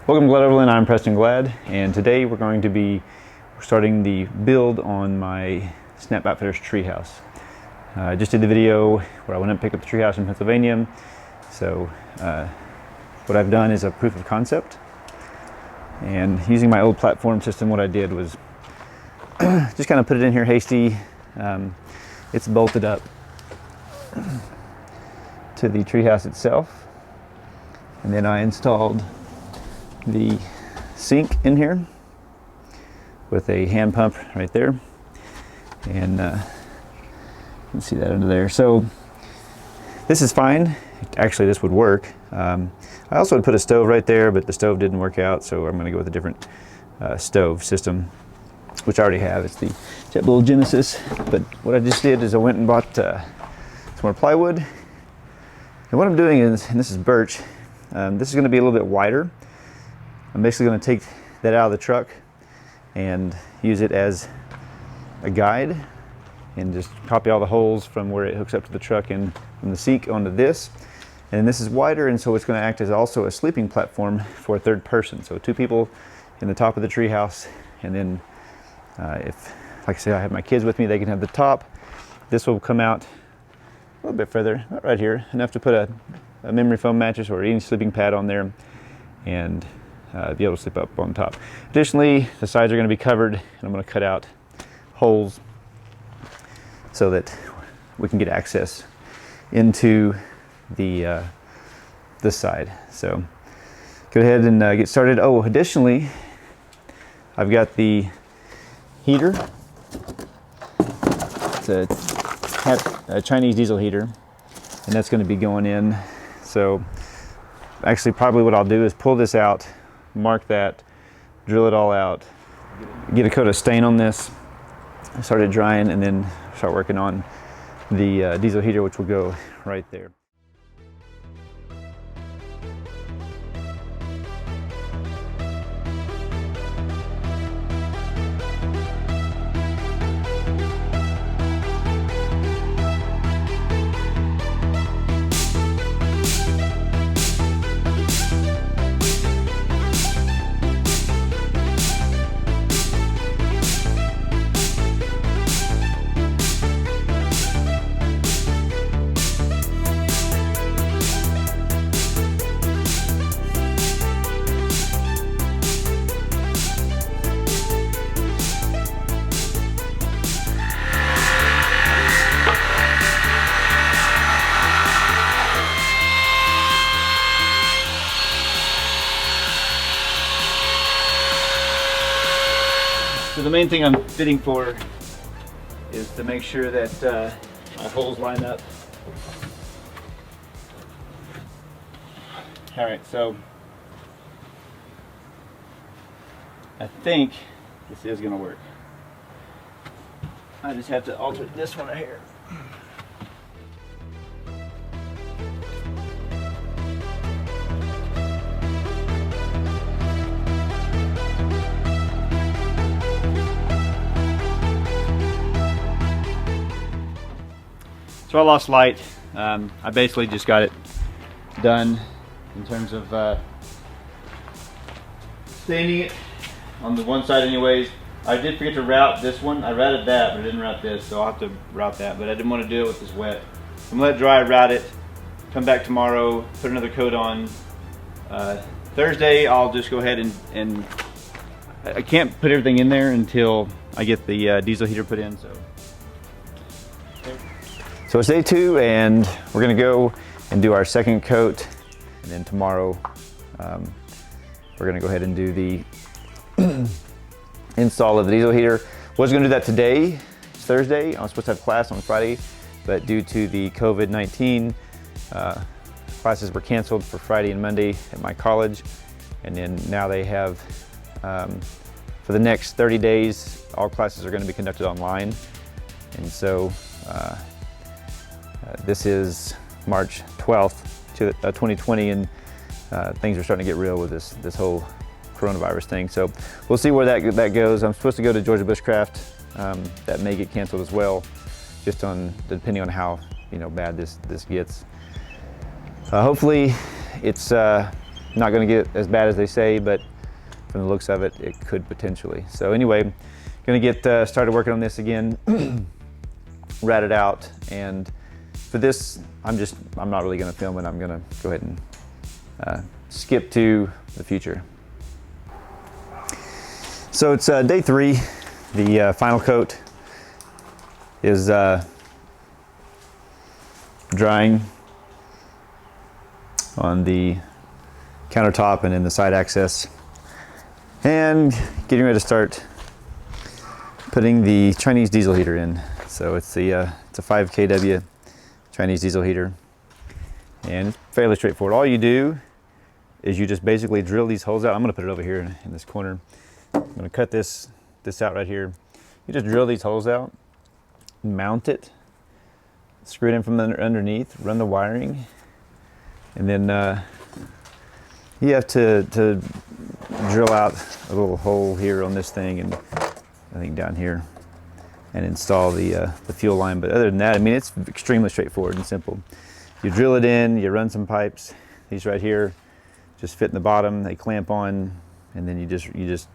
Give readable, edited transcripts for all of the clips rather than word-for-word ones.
Welcome to Louisville, I'm Preston Glad, and today we're going to be starting the build on my Snap Outfitters treehouse. I just did the video where I went and picked up the treehouse in Pennsylvania. So what I've done is a proof of concept, and using my old platform system, what I did was just kind of put it in here hasty. It's bolted up to the treehouse itself, and then I installed the sink in here with a hand pump right there, and you can see that under there. So this is fine. Actually, this would work. I also would put a stove right there, but the stove didn't work out, so I'm going to go with a different stove system, which I already have. It's the JetBlue Genesis. But what I just did is I went and bought some more plywood, and what I'm doing is, and this is birch, this is going to be a little bit wider. I'm basically going to take that out of the truck and use it as a guide and just copy all the holes from where it hooks up to the truck and from the seat onto this. And this is wider, and so it's going to act as also a sleeping platform for a third person. So 2 people in the top of the treehouse, and then if, like I say, I have my kids with me, they can have the top. This will come out a little bit further, not right here, enough to put a memory foam mattress or any sleeping pad on there, and be able to sleep up on top. Additionally, the sides are going to be covered, and I'm going to cut out holes so that we can get access into the this side. So go ahead and get started. Oh, additionally, I've got the heater. It's a Chinese diesel heater, and that's going to be going in. So actually, probably what I'll do is pull this out, mark that, drill it all out, get a coat of stain on this, start it drying, and then start working on the diesel heater, which will go right there. So the main thing I'm fitting for is to make sure that my holes line up. All right, so I think this is going to work. I just have to alter this one right here. So I lost light. I basically just got it done in terms of staining it on the one side anyways. I did forget to route this one. I routed that, but I didn't route this, so I'll have to route that, but I didn't want to do it with this wet. I'm gonna let it dry, route it, come back tomorrow, put another coat on. Thursday, I'll just go ahead and I can't put everything in there until I get the diesel heater put in, so. So it's day 2, and we're gonna go and do our second coat, and then tomorrow we're gonna go ahead and do the install of the diesel heater. Was gonna do that today. It's Thursday. I was supposed to have class on Friday, but due to the COVID-19, classes were canceled for Friday and Monday at my college, and then now they have, for the next 30 days, all classes are gonna be conducted online, and so this is March 12th, 2020, and things are starting to get real with this whole coronavirus thing. So we'll see where that goes. I'm supposed to go to Georgia Bushcraft. That may get canceled as well, just depending on how bad this gets. Hopefully it's Not going to get as bad as they say, but from the looks of it, it could potentially. So anyway, going to get started working on this again, rat it out, and for this, I'm not really going to film it. I'm going to go ahead and skip to the future. So it's day 3. The final coat is drying on the countertop and in the side access, and getting ready to start putting the Chinese diesel heater in. So it's a 5 kW Chinese diesel heater, and it's fairly straightforward. All you do is you just basically drill these holes out. I'm going to put it over here in this corner. I'm going to cut this out right here. You just drill these holes out, mount it, screw it in from underneath, run the wiring, and then you have to drill out a little hole here on this thing, and I think down here, and install the fuel line. But other than that, I mean, it's extremely straightforward and simple. You drill it in, you run some pipes. These right here just fit in the bottom. They clamp on, and then you just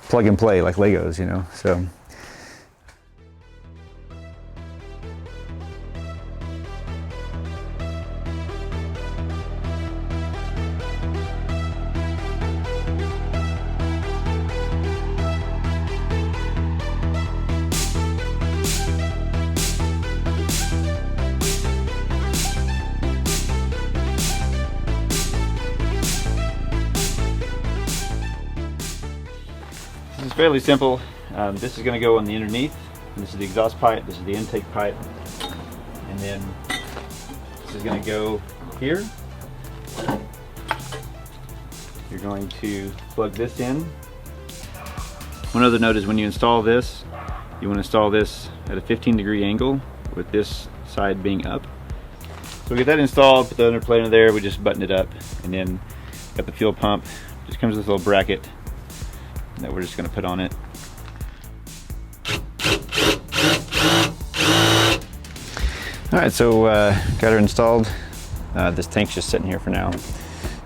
plug and play like Legos, you know. So. It's fairly simple. This is going to go on the underneath. This is the exhaust pipe. This is the intake pipe, and then this is going to go here. You're going to plug this in. One other note is when you install this, you want to install this at a 15-degree angle with this side being up. So we get that installed, put the under plate in there, we just button it up, and then got the fuel pump. Just comes with this little bracket that we're just going to put on it. Alright, so got her installed. This tank's just sitting here for now.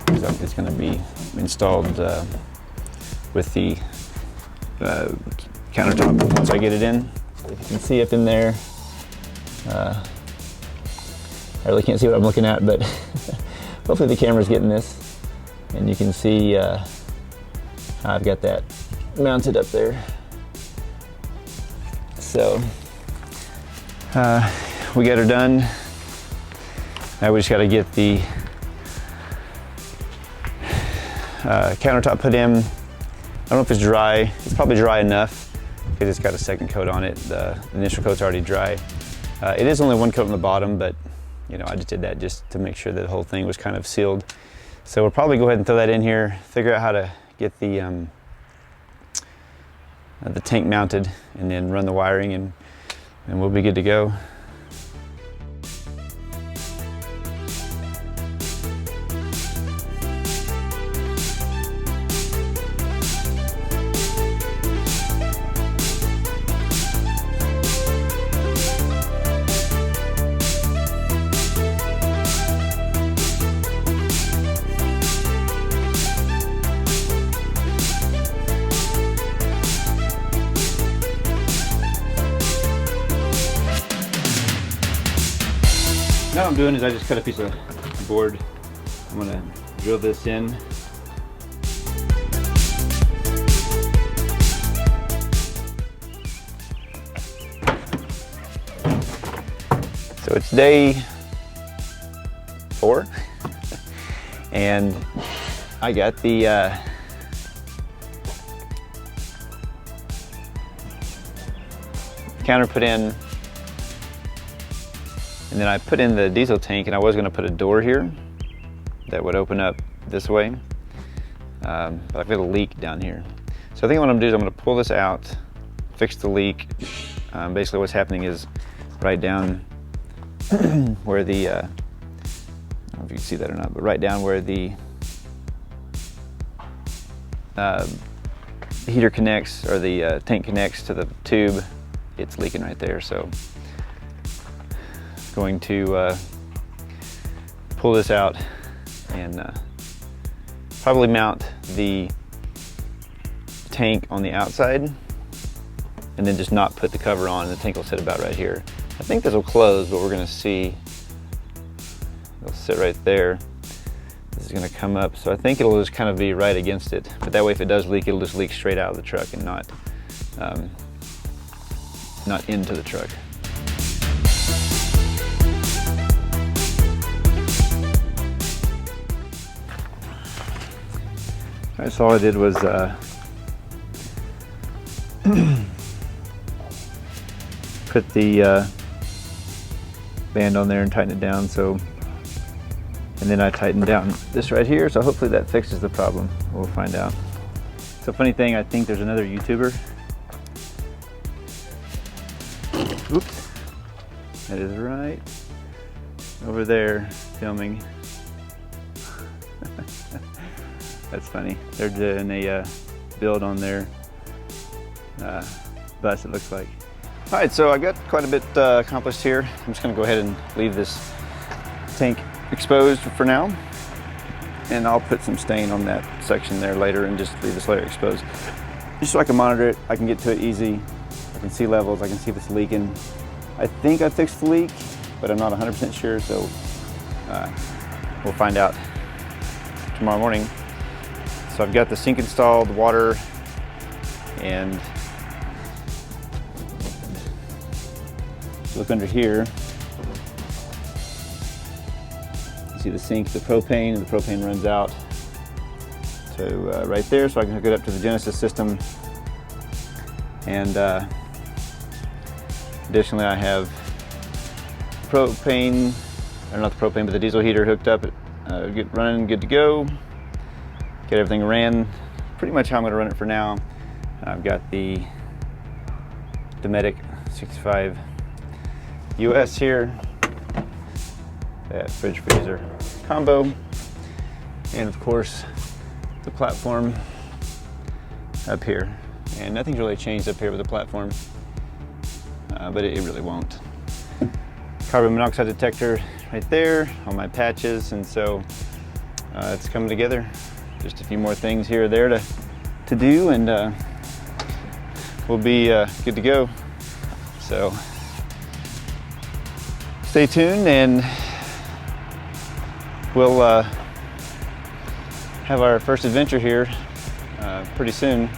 It's going to be installed with the countertop once I get it in. If you can see up in there, I really can't see what I'm looking at, but hopefully the camera's getting this, and you can see how I've got that mounted up there. So we got her done. Now we just got to get the countertop put in. I don't know if it's dry. It's probably dry enough because it's got a second coat on it. The initial coat's already dry. It is only one coat on the bottom, but you know, I just did that just to make sure that the whole thing was kind of sealed. So we'll probably go ahead and throw that in here, figure out how to get the tank mounted, and then run the wiring, and we'll be good to go. Now what I'm doing is I just cut a piece of board. I'm going to drill this in. So it's day 4, and I got the counter put in. And then I put in the diesel tank, and I was going to put a door here that would open up this way, but I've got a leak down here. So I think what I'm going to do is I'm going to pull this out, fix the leak. Basically what's happening is right down where the, I don't know if you can see that or not, but right down where the heater connects, or the tank connects to the tube, it's leaking right there. So going to pull this out and probably mount the tank on the outside, and then just not put the cover on, and the tank will sit about right here. I think this will close, but we're gonna see. It'll sit right there. This is gonna come up, so I think it'll just kind of be right against it. But that way, if it does leak, it'll just leak straight out of the truck and not into the truck. All right, so all I did was put the band on there and tighten it down. And then I tightened down this right here, so hopefully that fixes the problem. We'll find out. So funny thing, I think there's another YouTuber. Oops. That is right over there filming. That's funny. They're doing a build on their bus, it looks like. All right, so I got quite a bit accomplished here. I'm just gonna go ahead and leave this tank exposed for now, and I'll put some stain on that section there later and just leave this layer exposed. Just so I can monitor it, I can get to it easy, I can see levels, I can see if it's leaking. I think I fixed the leak, but I'm not 100% sure, so we'll find out tomorrow morning. So I've got the sink installed, water, and look under here. You see the sink, the propane runs out to right there, so I can hook it up to the Genesis system. And additionally, I have propane, or not the propane, but the diesel heater hooked up, running, good to go. Get everything ran pretty much how I'm going to run it for now. I've got the Dometic 65 US here, that fridge freezer combo, and of course the platform up here. And nothing's really changed up here with the platform, but it really won't. Carbon monoxide detector right there on my patches, and so it's coming together. Just a few more things here or there to do, and we'll be good to go. So stay tuned, and we'll have our first adventure here pretty soon.